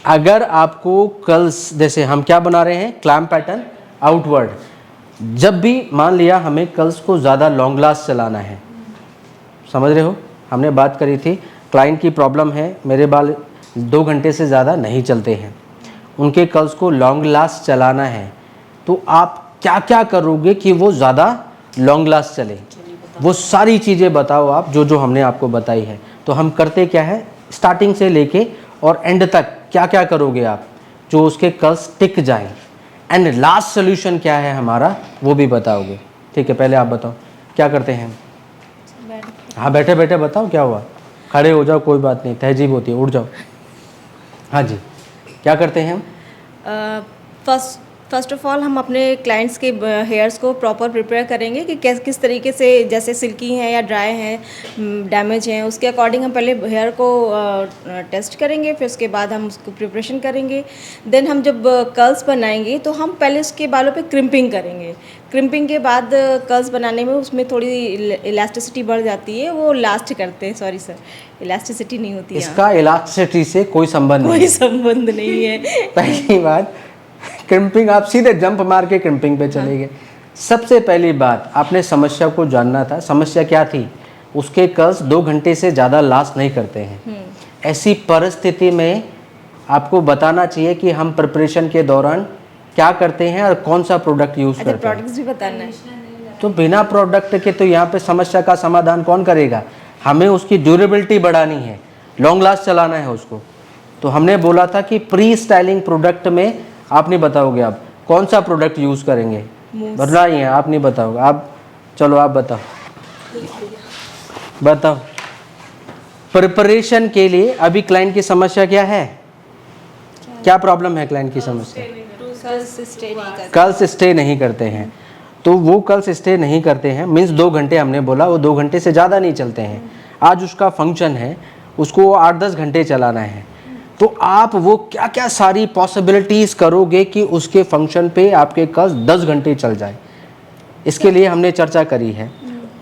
अगर आपको कर्ल्स, जैसे हम क्या बना रहे हैं, क्लैम्प पैटर्न आउटवर्ड, जब भी मान लिया हमें कर्ल्स को ज़्यादा लॉन्ग लास्ट चलाना है, समझ रहे हो, हमने बात करी थी क्लाइंट की प्रॉब्लम है मेरे बाल 2 घंटे से ज़्यादा नहीं चलते हैं, उनके कर्ल्स को लॉन्ग लास्ट चलाना है, तो आप क्या क्या करोगे कि वो ज़्यादा लॉन्ग लास्ट चले, वो सारी चीज़ें बताओ आप, जो जो हमने आपको बताई है। तो हम करते क्या है, स्टार्टिंग से लेके और एंड तक क्या क्या करोगे आप, जो उसके कर्ल्स टिक जाएं, एंड लास्ट सोल्यूशन क्या है हमारा वो भी बताओगे। ठीक है, पहले आप बताओ क्या करते हैं। हाँ, बैठे बैठे बताओ क्या हुआ, खड़े हो जाओ, कोई बात नहीं, तहजीब होती है, उठ जाओ। हाँ जी, क्या करते हैं हम। फर्स्ट ऑफ ऑल हम अपने क्लाइंट्स के हेयर्स को प्रॉपर प्रिपेयर करेंगे कि किस तरीके से, जैसे सिल्की हैं या ड्राई हैं, डैमेज हैं, उसके अकॉर्डिंग हम पहले हेयर को टेस्ट करेंगे, फिर उसके बाद हम उसको प्रिपरेशन करेंगे। देन हम जब कर्ल्स बनाएंगे तो हम पहले उसके बालों पे क्रिम्पिंग करेंगे। क्रिम्पिंग के बाद कर्ल्स बनाने में उसमें थोड़ी इलास्टिसिटी बढ़ जाती है, वो लास्ट करते हैं, सॉरी सर, इलास्टिसिटी नहीं होती है, इसका इलास्टिसिटी से कोई संबंध नहीं, कोई संबंध नहीं है। पहली बात, क्रिम्पिंग आप सीधे जंप मार के क्रिम्पिंग पे चले गए। सबसे पहली बात आपने समस्या को जानना था, समस्या क्या थी, उसके कर्ल्स 2 घंटे से ज़्यादा लास्ट नहीं करते हैं। ऐसी परिस्थिति में आपको बताना चाहिए कि हम प्रिपरेशन के दौरान क्या करते हैं और कौन सा प्रोडक्ट यूज़ करते हैं। प्रोडक्ट्स भी बताना है, तो बिना प्रोडक्ट के तो यहाँ पे समस्या का समाधान कौन करेगा, हमें उसकी ड्यूरेबिलिटी बढ़ानी है, लॉन्ग लास्ट चलाना है उसको। तो हमने बोला था कि प्री स्टाइलिंग प्रोडक्ट में आप नहीं बताओगे आप कौन सा प्रोडक्ट यूज़ करेंगे, बदला ही है, आप नहीं बताओगे, आप चलो आप बताओ, बताओ प्रिपरेशन के लिए अभी क्लाइंट की समस्या क्या है, क्या प्रॉब्लम है क्लाइंट की समस्या, कर्ल्स स्टे नहीं करते हैं। तो वो कर्ल्स स्टे नहीं करते हैं मीन्स 2 घंटे, हमने बोला वो 2 घंटे से ज़्यादा नहीं चलते हैं। आज उसका फंक्शन है, उसको 8-10 घंटे चलाना है, तो आप वो क्या क्या सारी पॉसिबिलिटीज़ करोगे कि उसके फंक्शन पे आपके कर्ल्स 10 घंटे चल जाए, इसके लिए हमने चर्चा करी है।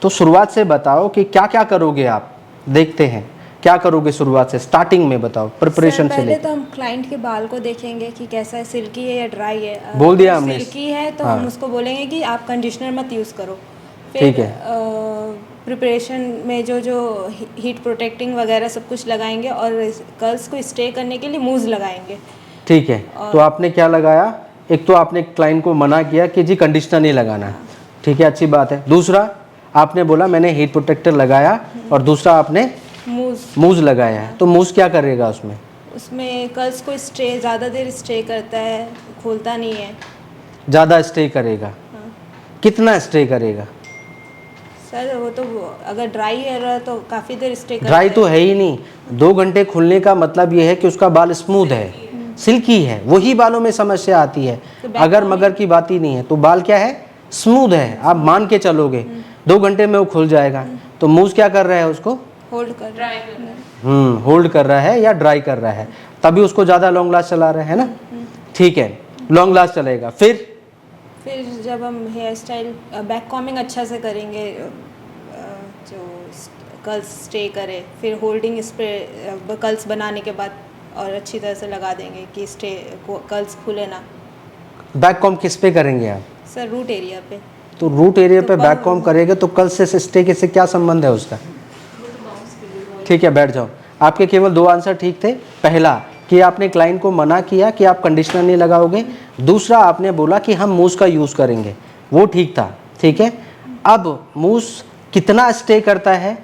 तो शुरुआत से बताओ कि क्या क्या करोगे आप, देखते हैं क्या करोगे शुरुआत से, स्टार्टिंग में बताओ प्रिपरेशन से। पहले तो हम क्लाइंट के बाल को देखेंगे कि कैसा है, सिल्की है या ड्राई है। बोल दिया हमने, सिल्की है तो हाँ। हम उसको बोलेंगे कि आप कंडीशनर मत यूज़ करो। ठीक है, प्रिपरेशन में जो जो हीट प्रोटेक्टिंग वगैरह सब कुछ लगाएंगे और कर्ल्स को स्टे करने के लिए मूव्स लगाएंगे। ठीक है, तो आपने क्या लगाया, एक तो आपने क्लाइंट को मना किया कि जी कंडीशनर नहीं लगाना, ठीक है, अच्छी बात है। दूसरा आपने बोला मैंने हीट प्रोटेक्टर लगाया, और दूसरा आपने मूज लगाया है, तो मूज क्या करेगा उसमें, उसमें कर्ल्स को स्टे ज़्यादा देर स्टे करता है, खोलता नहीं है, ज़्यादा स्टे करेगा। हाँ। कितना स्टे करेगा सर, वो तो अगर ड्राई है तो काफ़ी देर स्टे करता ड्राई तो है ही नहीं, 2 घंटे खुलने का मतलब ये है कि उसका बाल स्मूथ है, सिल्की है, वही बालों में समस्या आती है। अगर मगर की बात ही नहीं है तो बाल क्या है, स्मूथ है, आप मान के चलोगे 2 घंटे में वो खुल जाएगा। तो मूज क्या कर रहा है, उसको होल्ड कर रहा है, होल्ड कर रहा है या ड्राई कर रहा है, तभी उसको ज़्यादा लॉन्ग लास्ट चला रहा है ना। ठीक है, लॉन्ग लास्ट चलेगा। फिर जब हम हेयर स्टाइल बैक कॉमिंग अच्छा से करेंगे, जो कर्ल्स स्टे करे, फिर होल्डिंग स्प्रे कर्ल्स बनाने के बाद और अच्छी तरह से लगा देंगे कि स्टे कर्ल्स खुले ना। बैक कॉम किस पे करेंगे आप, सर रूट एरिया पे। तो रूट एरिया पे बैक कॉम करेंगे तो कर्ल्स से स्टे के से क्या संबंध है उसका। ठीक है, बैठ जाओ। आपके केवल 2 आंसर ठीक थे। पहला कि आपने क्लाइंट को मना किया कि आप कंडीशनर नहीं लगाओगे, दूसरा आपने बोला कि हम मूस का यूज़ करेंगे, वो ठीक था। ठीक है, अब मूस कितना स्टे करता है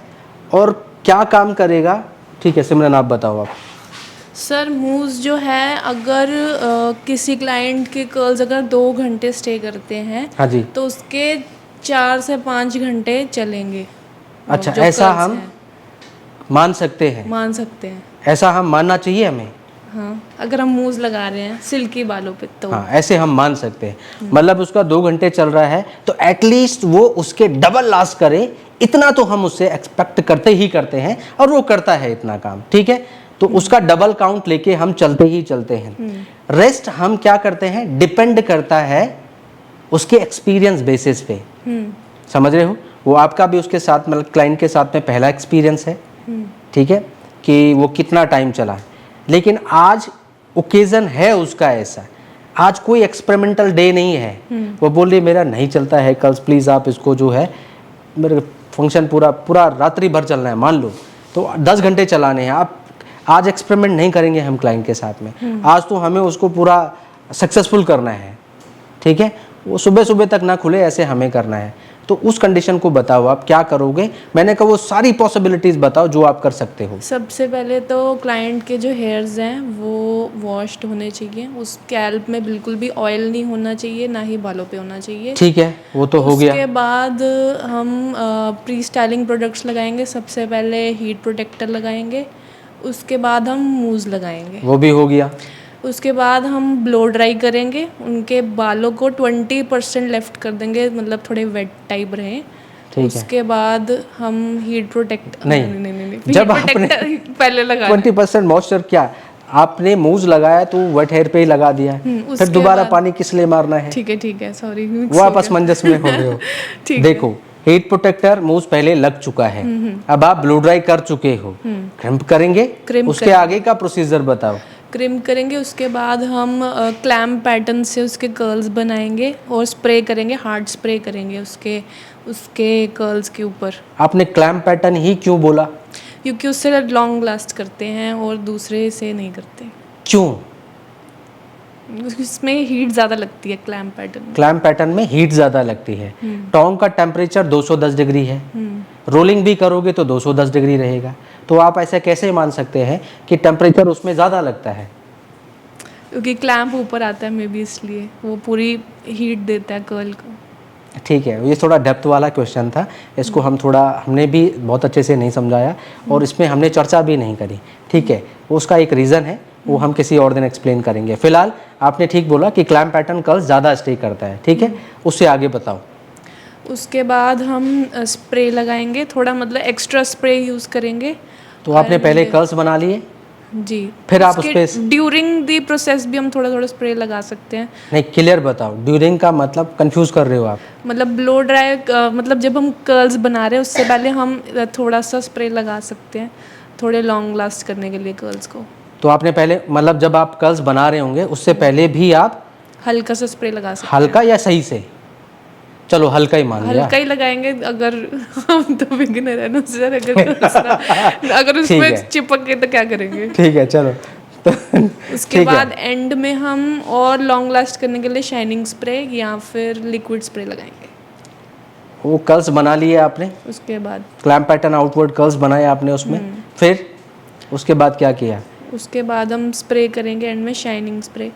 और क्या काम करेगा, ठीक है सिमरन आप बताओ। आप सर, मूव्स जो है, अगर किसी क्लाइंट के कर्ल्स अगर 2 घंटे स्टे करते हैं, हाँ जी, तो उसके 4 से 5 घंटे चलेंगे। अच्छा, जो ऐसा कर्ल्स हम हैं, मान सकते हैं, मान सकते हैं। ऐसा हम मानना चाहिए हमें। हाँ, अगर हम मूव्स लगा रहे हैं सिल्की बालों पे तो हाँ, ऐसे हम मान सकते हैं। मतलब उसका 2 घंटे चल रहा है तो एटलीस्ट वो उसके डबल लास्ट करे, इतना तो हम उससे एक्सपेक्ट करते ही करते हैं, और वो करता है इतना काम। ठीक है, तो उसका डबल काउंट लेके हम चलते ही चलते हैं। रेस्ट हम क्या करते हैं, डिपेंड करता है उसके एक्सपीरियंस बेसिस पे। समझ रहे हो, वो आपका भी उसके साथ, मतलब क्लाइंट के साथ में पहला एक्सपीरियंस है। ठीक है, कि वो कितना टाइम चला। लेकिन आज ओकेजन है उसका ऐसा, आज कोई एक्सपेरिमेंटल डे नहीं है, वो बोल रही मेरा नहीं चलता है कर्ल्स, प्लीज़ आप इसको जो है मेरे फंक्शन पूरा रात्रि भर चलना है मान लो, तो 10 घंटे चलाने हैं। आप आज एक्सपेरिमेंट नहीं करेंगे हम क्लाइंट के साथ में, आज तो हमें उसको पूरा सक्सेसफुल करना है, ठीक है। वो सुबह सुबह तक ना खुले ऐसे हमें करना है, तो उस कंडीशन को बताओ आप क्या करोगे। मैंने कहा वो सारी पॉसिबिलिटीज़ बताओ जो आप कर सकते हो। सबसे पहले तो क्लाइंट के जो हेयर्स हैं वो वॉश्ड होने चाहिए, उस स्कैल्प में बिल्कुल भी ऑयल नहीं होना चाहिए, ना ही बालों पे होना चाहिए। ठीक है, वो तो हो गया। उसके बाद हम प्री स्टाइलिंग प्रोडक्ट्स लगाएंगे। सबसे पहले हीट प्रोटेक्टर लगाएंगे, उसके बाद हम मूज लगाएंगे, वो भी हो गया। उसके बाद हम ब्लो ड्राई करेंगे। उनके बालों को 20% लेफ्ट कर देंगे, मतलब थोड़े वेट टाइप रहें। ठीक है। उसके बाद हम हीट प्रोटेक्ट नहीं, जब आपने पहले लगा 20% मॉइस्चर क्या आपने मूज लगाया तो वेट हेयर पे ही लगा दिया है, फिर उसके दोबारा बाद- पानी किस लिए मारना है? ठीक है सॉरी वो आप असमंजस में हो रहे हो। ठीक देखो हीट प्रोटेक्टर मूज पहले लग चुका है, अब आप ब्लो ड्राई कर चुके हो, क्रिम्प करेंगे, क्रिम्प उसके आगे का प्रोसीजर बताओ। क्रिम्प करेंगे। उसके बाद हम क्लैम्प पैटर्न से उसके कर्ल्स बनाएंगे और स्प्रे करेंगे, हार्ड स्प्रे करेंगे उसके कर्ल्स के ऊपर। आपने क्लैम्प पैटर्न ही क्यों बोला? क्योंकि उससे लॉन्ग लास्ट करते हैं और दूसरे से नहीं करते। क्यों? इसमें हीट ज़्यादा लगती है क्लैम्प पैटर्न में। क्लैम्प पैटर्न में हीट ज़्यादा लगती है। टोंग का टेम्परेचर 210 डिग्री है, रोलिंग भी करोगे तो 210 डिग्री रहेगा, तो आप ऐसे कैसे मान सकते हैं कि टेम्परेचर उसमें ज़्यादा लगता है? क्योंकि क्लैम्प ऊपर आता है, मे बी इसलिए वो पूरी हीट देता है कर्ल को। ठीक है, ये थोड़ा डेप्थ वाला क्वेश्चन था, इसको हमने भी बहुत अच्छे से नहीं समझाया और इसमें हमने चर्चा भी नहीं करी। ठीक है, उसका एक रीज़न है, वो हम किसी और दिन एक्सप्लेन करेंगे। फिलहाल आपने ठीक बोला कि क्लैम्प पैटर्न कर्ल ज़्यादा स्टे करता है, ठीक है, उससे आगे बताओ। उसके बाद हम स्प्रे लगाएंगे, थोड़ा मतलब एक्स्ट्रा स्प्रे यूज़ करेंगे। तो आपने पहले कर्ल्स बना लिए, जी, फिर आप उस पे ड्यूरिंग दी प्रोसेस भी हम थोड़ा थोड़ा स्प्रे लगा सकते हैं। नहीं, क्लियर बताओ, ड्यूरिंग का मतलब कंफ्यूज कर रहे हो आप। मतलब ब्लो ड्राई मतलब जब हम कर्ल्स बना रहे हैं उससे पहले हम थोड़ा सा स्प्रे लगा सकते हैं, थोड़े लॉन्ग लास्ट करने के लिए कर्ल्स को। तो आपने पहले मतलब जब आप कर्ल्स बना रहे होंगे उससे पहले भी आप हल्का सा स्प्रे लगा सकते हल्का या सही से, चलो हल्का ही मान हैं, लिया, हल्का ही लगाएंगे। अगर हम तो बिगिनर है ना सर, अगर उसमें है। चिपक गए तो क्या करेंगे। ठीक है चलो। तो उसके ठीक है। बाद एंड में हम और लॉन्ग लास्ट करने के लिए शाइनिंग स्प्रे या फिर लिक्विड स्प्रे लगाएंगे। वो कर्ल्स बना लिए आपने, उसके बाद क्लैम्प पैटर्न आउटवर्ड कर्ल्स बनाए आपने उसमें, फिर उसके बाद क्या किया? उसके बाद हम स्प्रे करेंगे एंड में शाइनिंग स्प्रे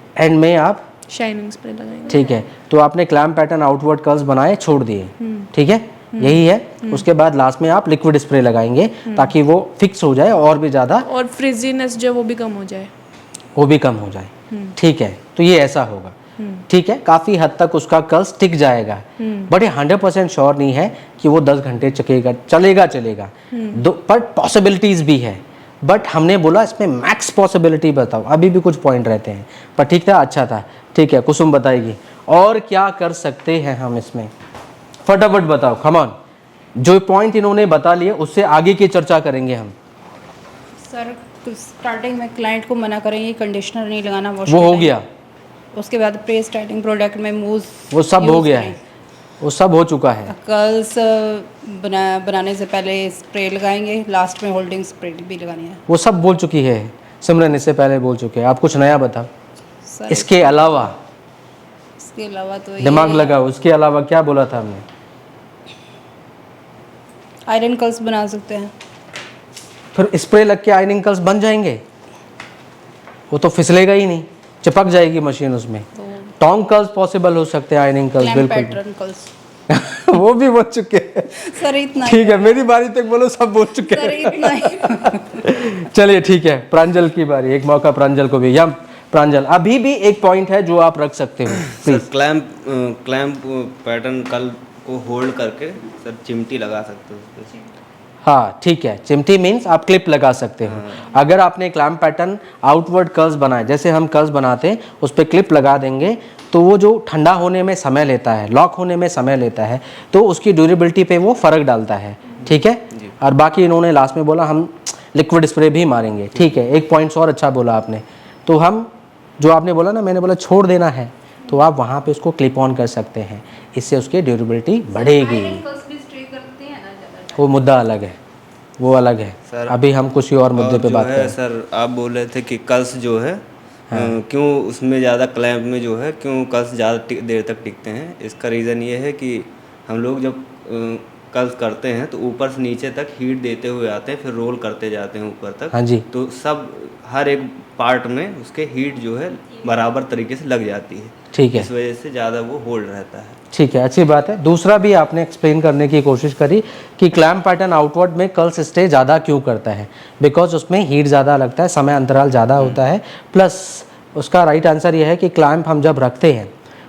लगाएंगे। ठीक है, तो आपने क्लैम्प पैटर्न आउटवर्ड कर्ल्स बनाए, छोड़ दिए, ठीक है, यही है। उसके बाद लास्ट में आप लिक्विड स्प्रे लगाएंगे ताकि वो फिक्स हो जाए और भी ज़्यादा और फ्रिजीनेस जो वो भी कम हो जाए, जाए। ठीक है, तो ये ऐसा होगा। ठीक है, काफ़ी हद तक उसका कर्ल्स टिक जाएगा, बट ये 100% श्योर नहीं है कि वो 10 घंटे चलेगा पर पॉसिबिलिटीज़ भी है। बट हमने बोला इसमें मैक्स पॉसिबिलिटी बताओ, अभी भी कुछ पॉइंट रहते हैं, पर ठीक था, अच्छा था। ठीक है, कुसुम बताएगी और क्या कर सकते हैं हम इसमें, फटाफट बताओ, कम ऑन। जो पॉइंट इन्होंने बता लिए उससे आगे की चर्चा करेंगे हम। सर स्टार्टिंग में क्लाइंट को मना करेंगे कंडीशनर नहीं लगाना, वॉश वो हो गया, उसके बाद प्री स्टार्टिंग प्रोडक्ट में मूव वो सब हो गया है, वो सब हो चुका है। कर्ल्स बनाने से पहले स्प्रे लगाएंगे, लास्ट में होल्डिंग स्प्रे भी लगानी है। वो सब बोल चुकी है सिमरन, इससे पहले बोल चुके हैं। आप कुछ नया बताओ सर इसके अलावा, इसके अलावा तो दिमाग लगाओ, उसके अलावा क्या बोला था हमने? आयरन कर्ल्स बना सकते हैं। फिर स्प्रे लग के आयरनिंग कर्ल्स बन जाएंगे, वो तो फिसलेगा ही नहीं, चिपक जाएगी मशीन उसमें। टोंग कर्ल्स पॉसिबल हो सकते हैं, आयरनिंग कर्ल्स क्लैम्प बिल्कुल पैटर्न कर्ल्स वो भी बोल चुके हैं। सर इतना ठीक है, मेरी बारी तक बोलो, सब बोल चुके सर हैं। इतना ही चलिए ठीक है, प्रांजल की बारी, एक मौका प्रांजल को भी। यम प्रांजल, अभी भी एक पॉइंट है जो आप रख सकते हो सर प्लीज। क्लैम्प पैटर्न कल को होल्ड करके सर चिमटी लगा सकते हो उस पे। हाँ ठीक है, चिमटी मीन्स आप क्लिप लगा सकते हो। अगर आपने क्लैम्प पैटर्न आउटवर्ड कर्ल्स बनाए, जैसे हम कर्ल्स बनाते हैं उस पर क्लिप लगा देंगे, तो वो जो ठंडा होने में समय लेता है, लॉक होने में समय लेता है, तो उसकी ड्यूरेबिलिटी पे वो फ़र्क डालता है। ठीक है, और बाकी इन्होंने लास्ट में बोला हम लिक्विड स्प्रे भी मारेंगे। ठीक है, एक पॉइंट्स और अच्छा बोला आपने। तो हम जो आपने बोला ना, मैंने बोला छोड़ देना है, तो आप वहाँ पे उसको क्लिप ऑन कर सकते हैं, इससे उसकी ड्यूरेबिलिटी बढ़ेगी। वो मुद्दा अलग है, वो अलग है सर, अभी हम कुछ और मुद्दे पे जो बात है करें। सर, आप बोल रहे थे कि कल्स जो है क्यों उसमें ज़्यादा क्लैंप में जो है क्यों कल्स ज़्यादा देर तक टिकते हैं। इसका रीज़न ये है कि हम लोग जब कल्स करते हैं तो ऊपर से नीचे तक हीट देते हुए आते हैं, फिर रोल करते जाते हैं ऊपर तक। हाँ जी, तो सब हर एक पार्ट में उसके हीट जो है बराबर तरीके से लग जाती है, ठीक है, इस वजह से ज़्यादा वो होल्ड रहता है। ठीक है, अच्छी बात है। दूसरा भी आपने एक्सप्लेन करने की कोशिश करी कि क्लैम्प पैटर्न आउटवर्ड में कर्ल्स स्टे ज़्यादा क्यों करता है, बिकॉज उसमें हीट ज़्यादा लगता है, समय अंतराल ज़्यादा होता है। प्लस उसका राइट आंसर यह है कि क्लैम्प हम जब रखते हैं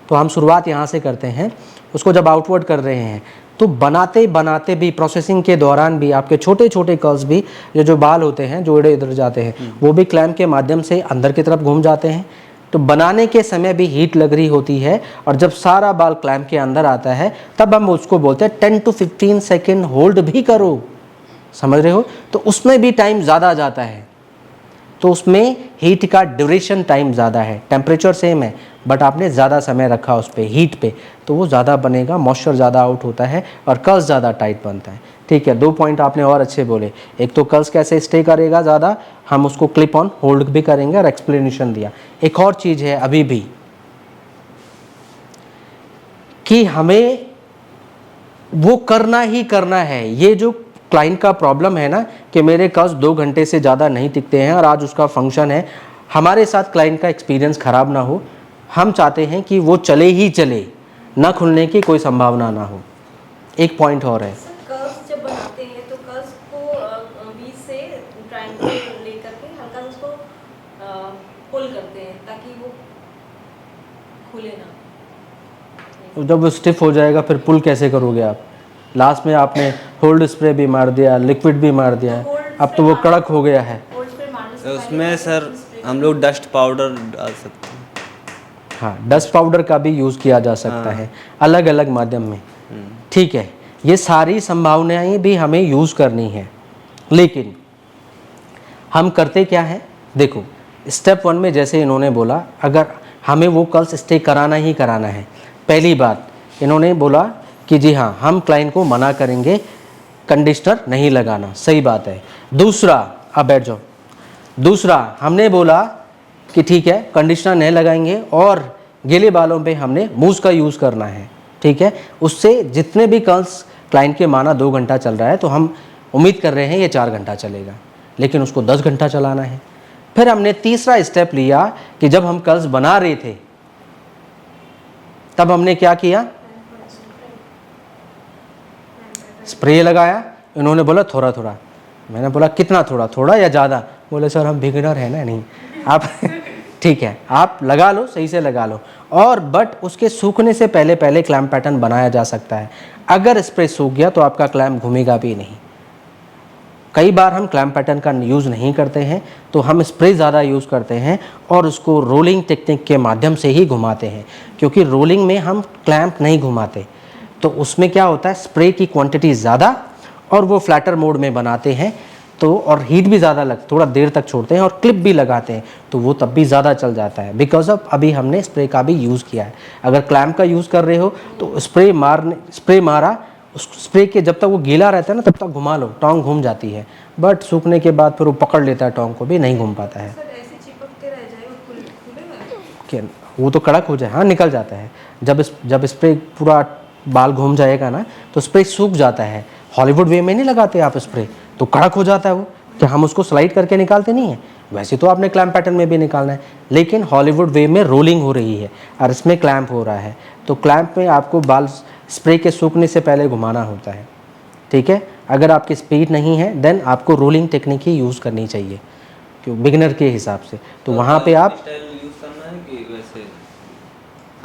तो हम शुरुआत यहाँ से करते हैं, उसको जब आउटवर्ड कर रहे हैं तो बनाते बनाते भी, प्रोसेसिंग के दौरान भी आपके छोटे छोटे कर्ल्स भी, जो बाल होते हैं जो इधर उधर जाते हैं, वो भी क्लैम्प के माध्यम से अंदर की तरफ घूम जाते हैं। तो बनाने के समय भी हीट लग रही होती है, और जब सारा बाल क्लैम्प के अंदर आता है तब हम उसको बोलते हैं 10 to 15 सेकेंड होल्ड भी करो, समझ रहे हो। तो उसमें भी टाइम ज़्यादा जाता है, तो उसमें हीट का ड्यूरेशन टाइम ज़्यादा है, टेम्परेचर सेम है बट आपने ज़्यादा समय रखा उस पर हीट पे, तो वो ज़्यादा बनेगा, मॉइस्चर ज़्यादा आउट होता है और कर्ल्स ज़्यादा टाइट बनता है। ठीक है, 2 पॉइंट आपने और अच्छे बोले। एक तो कर्ल्स कैसे स्टे करेगा ज़्यादा, हम उसको क्लिप ऑन होल्ड भी करेंगे, और एक्सप्लेनेशन दिया। एक और चीज़ है अभी भी कि हमें वो करना ही करना है। ये जो क्लाइंट का प्रॉब्लम है ना कि मेरे कर्ल्स 2 घंटे से ज़्यादा नहीं टिकते हैं और आज उसका फंक्शन है, हमारे साथ क्लाइंट का एक्सपीरियंस ख़राब ना हो। हम चाहते हैं कि वो चले ही चले, ना खुलने की कोई संभावना ना हो। एक पॉइंट और है, कर्व्स जब बनाते हैं तो कर्व्स को बीच से ट्रायंगल लेकर के हल्का सा उसको पुल करते हैं ताकि वो खुले ना। जब वो स्टिफ हो जाएगा फिर पुल कैसे करोगे आप? लास्ट में आपने होल्ड स्प्रे भी मार दिया, लिक्विड भी मार दिया, अब तो वो कड़क हो गया है। होल्ड स्प्रे मारने से तो उसमें सर हम लोग डस्ट पाउडर डाल सकते हैं। हाँ, डस्ट पाउडर का भी यूज़ किया जा सकता है अलग अलग माध्यम में। ठीक है, ये सारी संभावनाएं भी हमें यूज़ करनी है, लेकिन हम करते क्या है, देखो स्टेप 1 में जैसे इन्होंने बोला, अगर हमें वो कर्ल्स स्टे कराना ही कराना है, पहली बात इन्होंने बोला कि जी हाँ, हम क्लाइंट को मना करेंगे कंडीशनर नहीं लगाना, सही बात है। दूसरा, अब बैठ जाओ, दूसरा हमने बोला कि ठीक है कंडीशनर नहीं लगाएंगे और गीले बालों पे हमने मूस का यूज़ करना है। ठीक है, उससे जितने भी कर्ल्स क्लाइंट के माना 2 घंटा चल रहा है, तो हम उम्मीद कर रहे हैं ये 4 घंटा चलेगा, लेकिन उसको 10 घंटा चलाना है। फिर हमने तीसरा स्टेप लिया कि जब हम कर्ल्स बना रहे थे तब हमने क्या किया, स्प्रे लगाया। इन्होंने बोला थोड़ा थोड़ा, मैंने बोला कितना थोड़ा, थोड़ा या ज़्यादा? बोले सर हम बिगिनर हैं ना, नहीं आप ठीक है आप लगा लो, सही से लगा लो। और बट उसके सूखने से पहले पहले क्लैम्प पैटर्न बनाया जा सकता है। अगर स्प्रे सूख गया तो आपका क्लैम्प घूमेगा भी नहीं। कई बार हम क्लैम्प पैटर्न का यूज़ नहीं करते हैं, तो हम स्प्रे ज़्यादा यूज़ करते हैं और उसको रोलिंग टेक्निक के माध्यम से ही घुमाते हैं, क्योंकि रोलिंग में हम क्लैम्प नहीं घुमाते, तो उसमें क्या होता है, स्प्रे की क्वांटिटी ज़्यादा और वो फ्लैटर मोड में बनाते हैं, तो और हीट भी ज़्यादा थोड़ा देर तक छोड़ते हैं और क्लिप भी लगाते हैं, तो वो तब भी ज़्यादा चल जाता है, बिकॉज ऑफ अभी हमने स्प्रे का भी यूज़ किया है। अगर क्लैम्प का यूज़ कर रहे हो तो स्प्रे मारा, उस स्प्रे के जब तक वो गीला रहता है ना तब तक घुमा लो, टोंग घूम जाती है, बट सूखने के बाद फिर वो पकड़ लेता है, टोंग को भी नहीं घूम पाता है। क्या वो तो कड़क हो जाए, हाँ निकल जाता है। जब स्प्रे पूरा बाल घूम जाएगा ना तो स्प्रे सूख जाता है। हॉलीवुड वे में नहीं लगाते आप स्प्रे, तो कड़क हो जाता है वो, कि हम उसको स्लाइड करके निकालते नहीं हैं, वैसे तो आपने क्लैम्प पैटर्न में भी निकालना है, लेकिन हॉलीवुड वे में रोलिंग हो रही है और इसमें क्लैम्प हो रहा है, तो क्लैम्प में आपको बाल स्प्रे के सूखने से पहले घुमाना होता है। ठीक है, अगर आपकी स्पीड नहीं है देन आपको रोलिंग टेक्निक ही यूज़ करनी चाहिए, क्यों बिगिनर के हिसाब से। तो वहाँ पे आप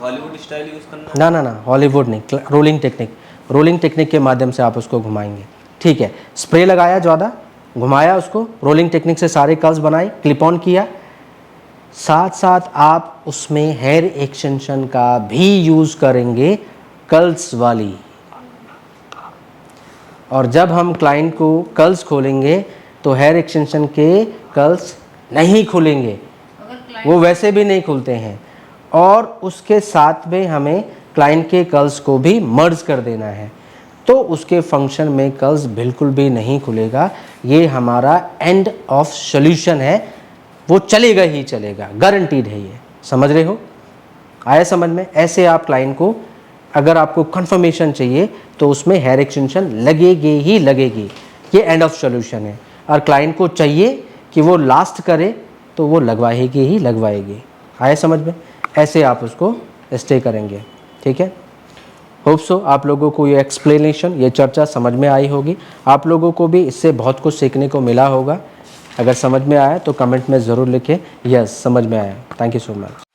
हॉलीवुड स्टाइल यूज़ करना है? ना हॉलीवुड नहीं, रोलिंग टेक्निक के माध्यम से आप उसको घुमाएंगे। ठीक है, स्प्रे लगाया ज़्यादा, घुमाया उसको, रोलिंग टेक्निक से सारे कर्ल्स बनाए, क्लिप ऑन किया, साथ साथ आप उसमें हेयर एक्सटेंशन का भी यूज़ करेंगे, कर्ल्स वाली। और जब हम क्लाइंट को कर्ल्स खोलेंगे तो हेयर एक्सटेंशन के कर्ल्स नहीं खुलेंगे। अगर वो वैसे भी नहीं खुलते हैं। और उसके साथ में हमें क्लाइंट के कर्ल्स को भी मर्ज कर देना है, तो उसके फंक्शन में कर्ल्स बिल्कुल भी नहीं खुलेगा। ये हमारा एंड ऑफ सॉल्यूशन है, वो चलेगा ही चलेगा, गारंटीड है ये। समझ रहे हो? आया समझ में? ऐसे आप क्लाइंट को, अगर आपको कंफर्मेशन चाहिए तो उसमें हेयर एक्सटेंशन लगेगी ही लगेगी, ये एंड ऑफ सॉल्यूशन है। और क्लाइंट को चाहिए कि वो लास्ट करे तो वो लगवाएगी ही लगवाएगी। आया समझ में? ऐसे आप उसको स्टे करेंगे, ठीक है। होप सो आप लोगों को ये एक्सप्लेनेशन, ये चर्चा समझ में आई होगी। आप लोगों को भी इससे बहुत कुछ सीखने को मिला होगा। अगर समझ में आया तो कमेंट में ज़रूर लिखें यस समझ में आया। Thank you so much.